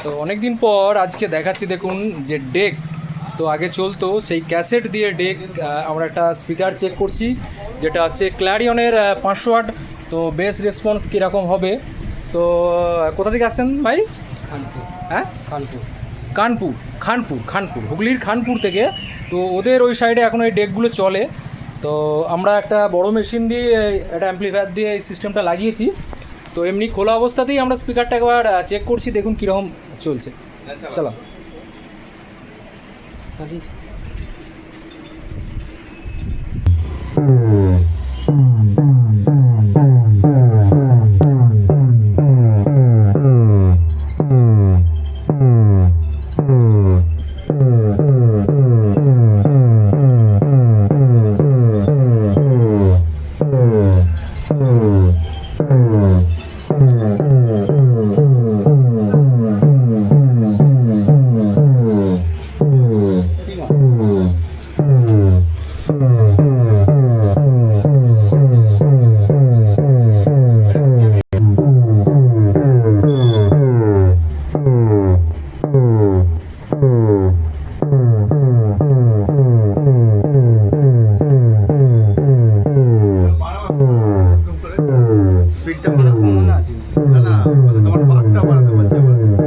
তো অনেক দিন পর আজকে দেখাচ্ছি, দেখুন যে ডেক তো আগে চলতো সেই ক্যাসেট দিয়ে ডেক। আমরা একটা স্পিকার চেক করছি, যেটা হচ্ছে ক্ল্যারিয়নের 500 ওয়াট। তো বেস রেসপন্স কীরকম হবে। তো কোথা থেকে আসছেন ভাই? খানপুর। হ্যাঁ, খানপুর। কানপুর। খানপুর হুগলির খানপুর থেকে। তো ওদের ওই সাইডে এখন এই ডেকগুলো চলে। তো আমরা একটা বড় মেশিন দিয়ে একটা অ্যাম্প্লিফায়ার দিয়ে এই সিস্টেমটা লাগিয়েছি। তো এমনি খোলা অবস্থাতেই আমরা স্পিকারটা একবার চেক করছি, দেখুন কীরকম চলছে। চলো। চালিয়েছি। স্পিডটা বাড়াবো না, না তোমার পাকটা বাড়াতে বলছে আমার।